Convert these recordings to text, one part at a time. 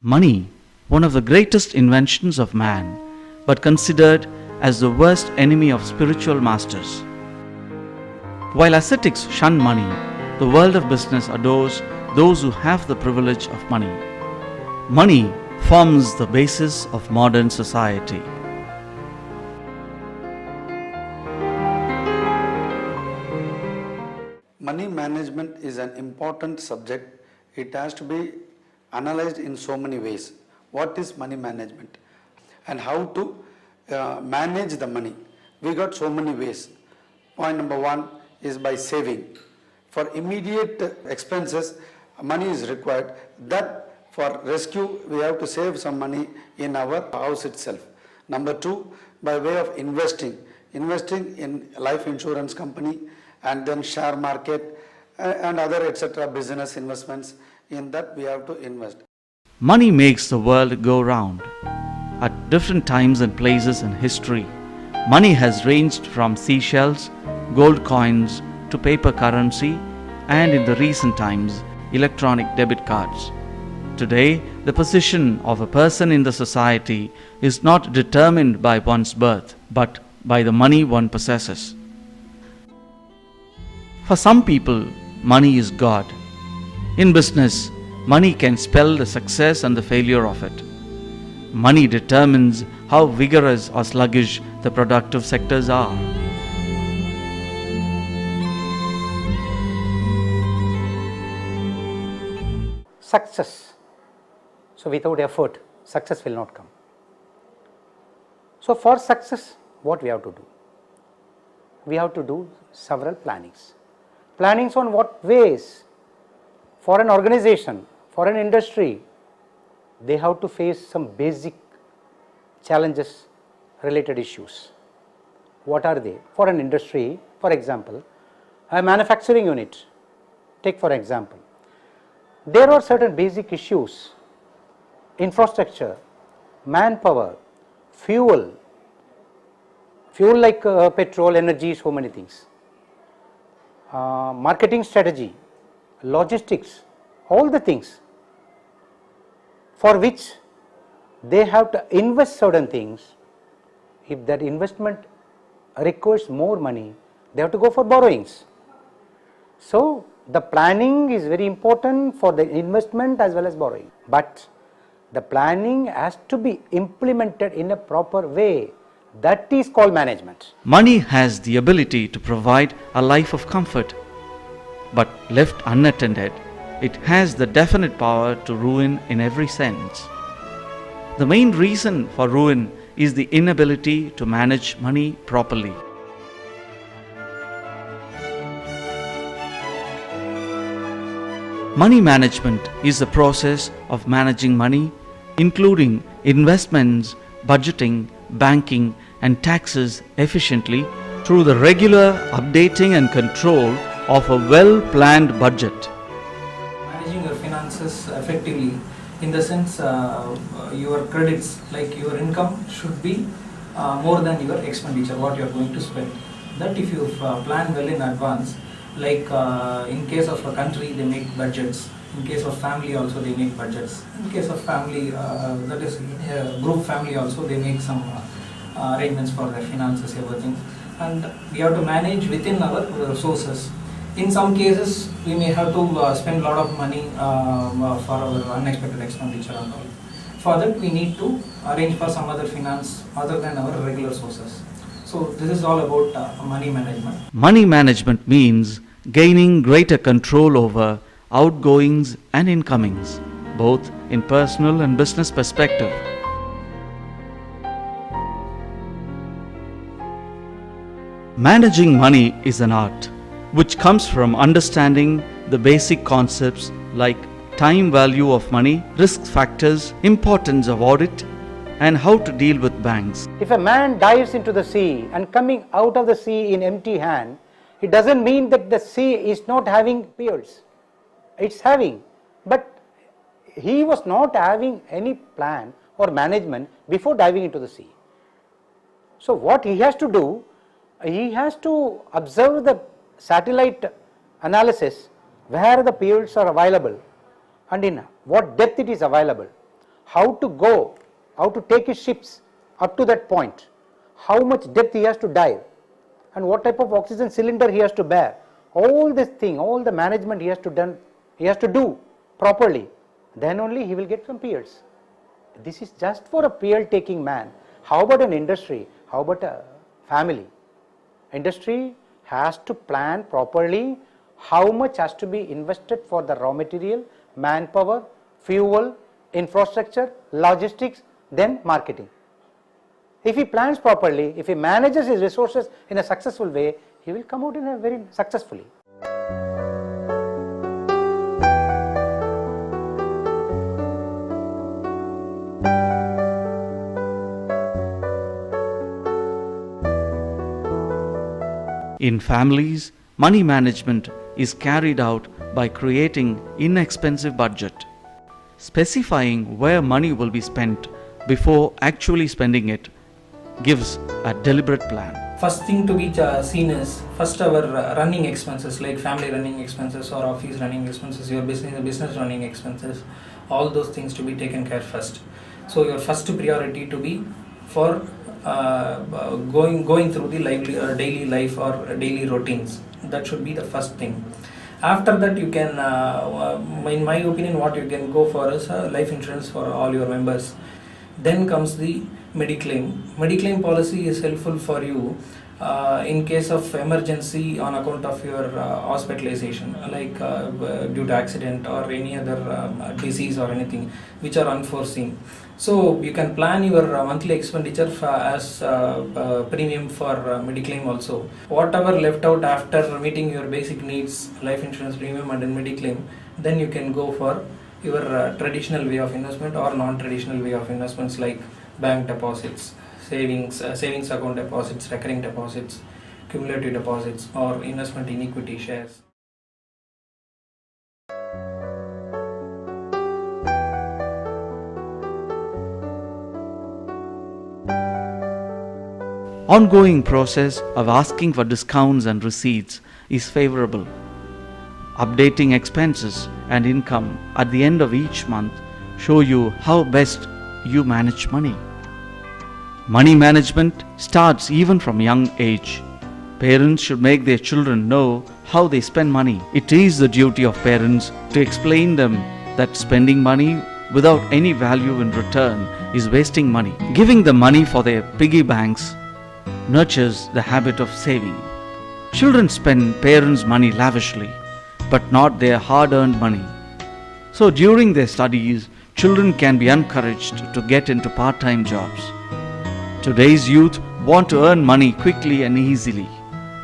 Money, one of the greatest inventions of man, but considered as the worst enemy of spiritual masters. While ascetics shun money, the world of business adores those who have the privilege of money. Money forms the basis of modern society. Money management is an important subject. It has to be analyzed in so many ways. What is money management and how to manage the money? We got so many ways. Point number one is by saving. For immediate expenses, money is required. That for rescue, we have to save some money in our house itself. Number two, by way of investing in life insurance company and then share market and other etc. business investments. In that we have to invest. Money makes the world go round. At different times and places in history, money has ranged from seashells, gold coins to paper currency, and in the recent times, electronic debit cards. Today, the position of a person in the society is not determined by one's birth, but by the money one possesses. For some people, money is God. In business, money can spell the success and the failure of it. Money determines how vigorous or sluggish the productive sectors are. Success. So without effort, success will not come. So for success, what we have to do? We have to do several plannings. Plannings on what ways? For an organization, for an industry, they have to face some basic challenges, related issues. What are they? For an industry, for example, a manufacturing unit, take for example, there are certain basic issues, infrastructure, manpower, fuel like petrol, energy, so many things, marketing strategy, logistics, all the things for which they have to invest certain things. If that investment requires more money, they have to go for borrowings. So the planning is very important for the investment as well as borrowing, but the planning has to be implemented in a proper way. That is called management. Money has the ability to provide a life of comfort, but left unattended, it has the definite power to ruin in every sense. The main reason for ruin is the inability to manage money properly. Money management is the process of managing money, including investments, budgeting, banking, and taxes efficiently through the regular updating and control of a well-planned budget. Managing your finances effectively, in the sense your credits, like your income should be more than your expenditure, what you are going to spend. That if you plan well in advance, like in case of a country they make budgets, in case of family also they make budgets, in case of family, that is group family also, they make some arrangements for their finances, everything, and we have to manage within our resources. In some cases we may have to spend a lot of money for our unexpected expenditure and all. For that we need to arrange for some other finance other than our regular sources. So this is all about money management. Money management means gaining greater control over outgoings and incomings, both in personal and business perspective. Managing money is an art which comes from understanding the basic concepts like time value of money, risk factors, importance of audit, and how to deal with banks. If a man dives into the sea and coming out of the sea in empty hand, it doesn't mean that the sea is not having pearls. It's having, but he was not having any plan or management before diving into the sea. So what he has to do, he has to observe the satellite analysis where the pearls are available and in what depth it is available, how to take his ships up to that point, how much depth he has to dive, and what type of oxygen cylinder he has to bear. All this thing, all the management he has to do properly. Then only he will get some PLs. This is just for a PL taking man. How about an industry? How about a family? Industry has to plan properly how much has to be invested for the raw material, manpower, fuel, infrastructure, logistics, then marketing. If he plans properly, if he manages his resources in a successful way, he will come out in a very successfully. In families, money management is carried out by creating inexpensive budget, specifying where money will be spent before actually spending it gives a deliberate plan. First thing to be seen is first our running expenses, like family running expenses or office running expenses, your business running expenses, all those things to be taken care first. So your first priority to be for going through the daily life or daily routines. That should be the first thing. After that, you can, in my opinion, what you can go for is life insurance for all your members. Then comes the Mediclaim. Mediclaim policy is helpful for you in case of emergency on account of your hospitalization, like due to accident or any other disease or anything which are unforeseen. So you can plan your monthly expenditure as premium for Mediclaim also. Whatever left out after meeting your basic needs, life insurance premium and Mediclaim, then you can go for your traditional way of investment or non-traditional way of investments like bank deposits, savings account deposits, recurring deposits, cumulative deposits, or investment in equity shares. Ongoing process of asking for discounts and receipts is favorable. Updating expenses and income at the end of each month show you how best you manage money. Money management starts even from young age. Parents should make their children know how they spend money. It is the duty of parents to explain them that spending money without any value in return is wasting money. Giving them money for their piggy banks nurtures the habit of saving. Children spend parents' money lavishly, but not their hard-earned money. So during their studies, children can be encouraged to get into part-time jobs. Today's youth want to earn money quickly and easily.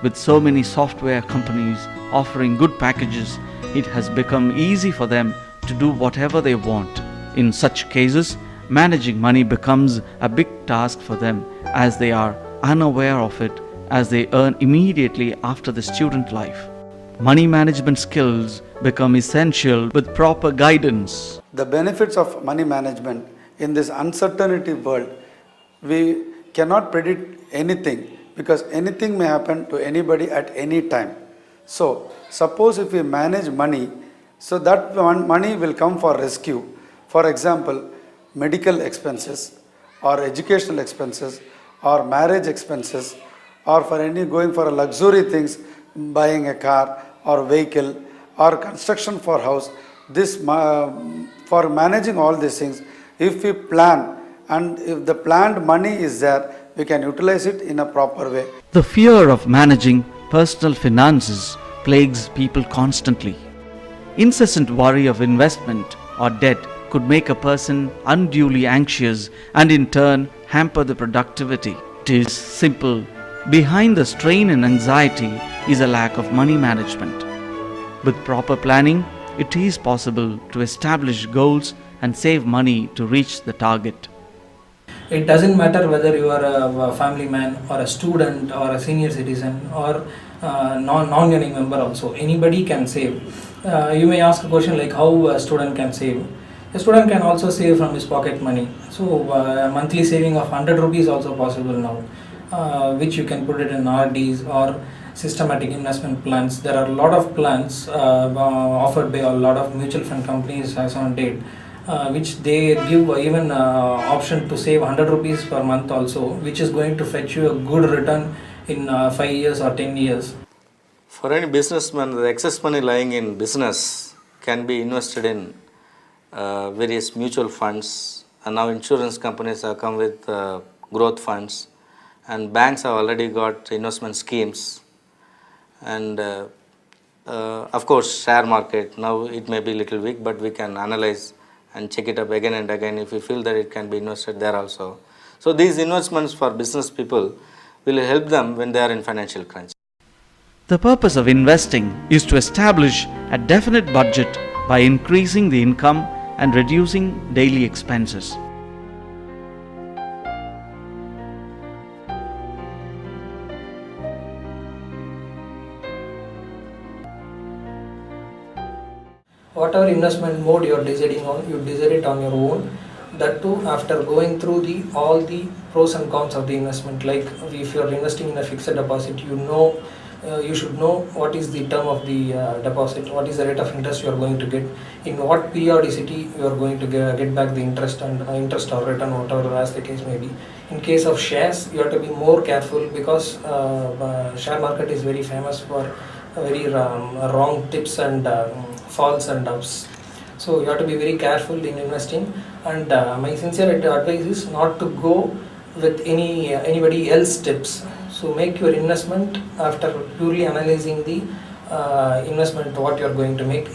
With so many software companies offering good packages, it has become easy for them to do whatever they want. In such cases, managing money becomes a big task for them as they are unaware of it as they earn immediately after the student life. Money management skills become essential with proper guidance. The benefits of money management in this uncertainty world, we cannot predict anything because anything may happen to anybody at any time. So, suppose if we manage money, so that money will come for rescue. For example, medical expenses or educational expenses or marriage expenses or for any going for a luxury things, buying a car or vehicle or construction for house. This for managing all these things, if we plan and if the planned money is there, we can utilize it in a proper way. The fear of managing personal finances plagues people constantly. Incessant worry of investment or debt could make a person unduly anxious and in turn hamper the productivity. It is simple. Behind the strain and anxiety is a lack of money management. With proper planning, it is possible to establish goals and save money to reach the target. It doesn't matter whether you are a family man or a student or a senior citizen or non-earning member also. Anybody can save. You may ask a question like how a student can save. A student can also save from his pocket money. So a monthly saving of 100 rupees also possible now, which you can put it in RDs or systematic investment plans. There are a lot of plans offered by a lot of mutual fund companies as on date. which they give even option to save 100 rupees per month also, which is going to fetch you a good return in 5 years or 10 years. For any businessman, the excess money lying in business can be invested in various mutual funds, and now insurance companies have come with growth funds, and banks have already got investment schemes, and of course share market. Now it may be little weak, but we can analyze and check it up again and again if we feel that it can be invested there also. So these investments for business people will help them when they are in financial crunch. The purpose of investing is to establish a definite budget by increasing the income and reducing daily expenses. Whatever investment mode you are deciding on, you decide it on your own. That too, after going through all the pros and cons of the investment. Like if you are investing in a fixed deposit, you should know what is the term of the deposit, what is the rate of interest you are going to get, in what periodicity you are going to get back the interest and interest or return, whatever as the case may be. In case of shares, you have to be more careful because share market is very famous for very wrong tips and falls and ups. So you have to be very careful in investing, and my sincere advice is not to go with anybody else tips. So make your investment after purely analyzing the investment what you are going to make,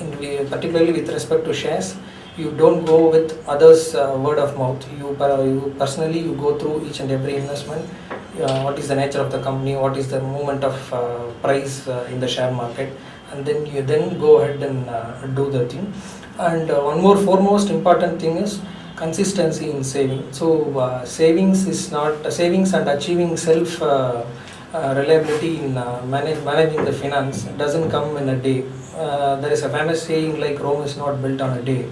particularly with respect to shares. You don't go with others word of mouth. You personally you go through each and every investment. What is the nature of the company, what is the movement of price in the share market, and then you go ahead and do the thing. And one more foremost important thing is consistency in saving. So savings and achieving self reliability in managing the finance doesn't come in a day. There is a famous saying like Rome is not built on a day.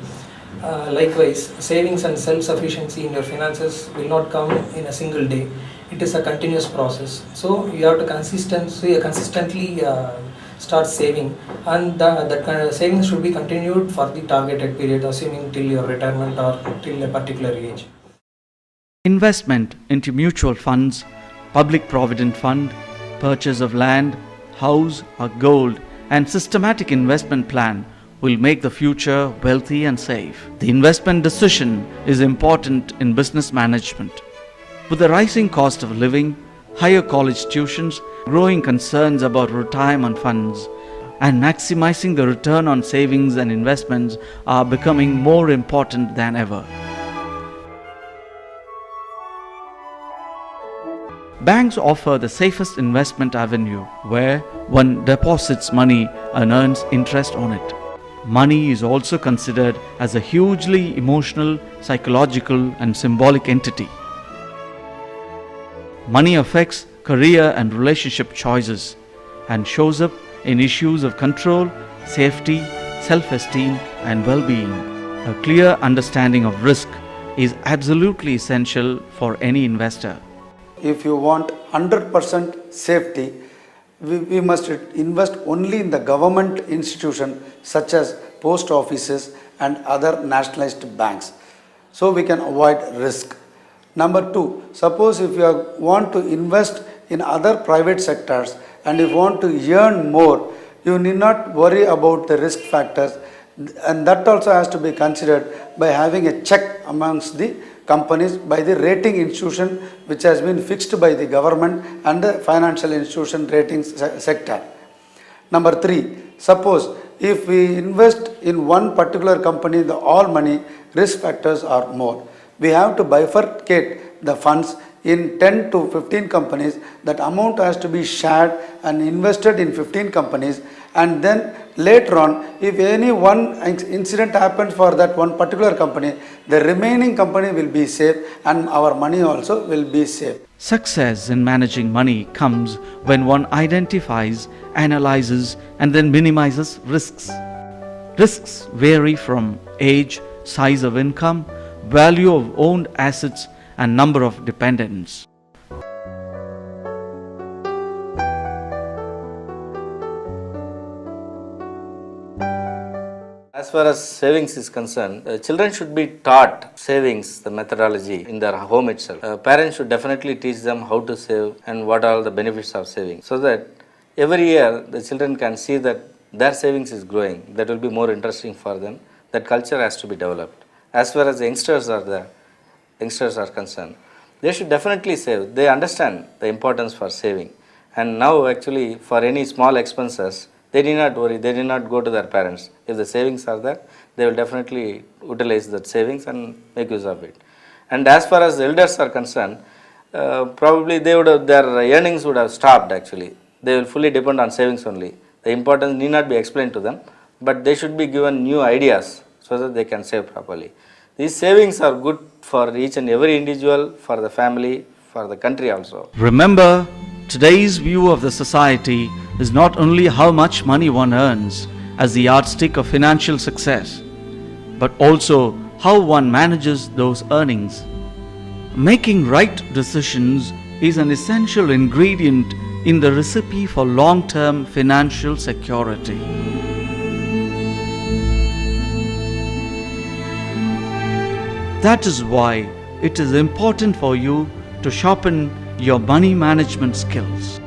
Likewise, savings and self-sufficiency in your finances will not come in a single day. It is a continuous process. So you have to consistently start saving, and that kind of savings should be continued for the targeted period, assuming till your retirement or till a particular age. Investment into mutual funds, public provident fund, purchase of land, house or gold, and systematic investment plan will make the future wealthy and safe. The investment decision is important in business management. With the rising cost of living, higher college tuitions, growing concerns about retirement funds, and maximizing the return on savings and investments are becoming more important than ever. Banks offer the safest investment avenue where one deposits money and earns interest on it. Money is also considered as a hugely emotional, psychological, and symbolic entity. Money affects career and relationship choices and shows up in issues of control, safety, self-esteem, and well-being. A clear understanding of risk is absolutely essential for any investor. If you want 100% safety, we must invest only in the government institution such as post offices and other nationalized banks, so we can avoid risk. Number two, suppose if you want to invest in other private sectors and if you want to earn more, you need not worry about the risk factors, and that also has to be considered by having a check amongst the companies by the rating institution which has been fixed by the government and the financial institution rating sector. Number three, suppose if we invest in one particular company, all money, risk factors are more. We have to bifurcate the funds in 10 to 15 companies. That amount has to be shared and invested in 15 companies, and then later on, if any one incident happens for that one particular company, the remaining company will be safe and our money also will be safe. Success in managing money comes when one identifies, analyzes, and then minimizes risks. Risks vary from age, size of income, value of owned assets, and number of dependents. As far as savings is concerned, children should be taught savings, the methodology in their home itself. Parents should definitely teach them how to save and what are the benefits of saving, so that every year the children can see that their savings is growing. That will be more interesting for them. That culture has to be developed. As far as the youngsters are concerned, they should definitely save. They understand the importance for saving. And now actually for any small expenses, they need not worry, they need not go to their parents. If the savings are there, they will definitely utilize that savings and make use of it. And as far as the elders are concerned, probably their earnings would have stopped actually. They will fully depend on savings only. The importance need not be explained to them, but they should be given new ideas so that they can save properly. These savings are good for each and every individual, for the family, for the country also. Remember, today's view of the society is not only how much money one earns as the yardstick of financial success, but also how one manages those earnings. Making right decisions is an essential ingredient in the recipe for long-term financial security. That is why it is important for you to sharpen your money management skills.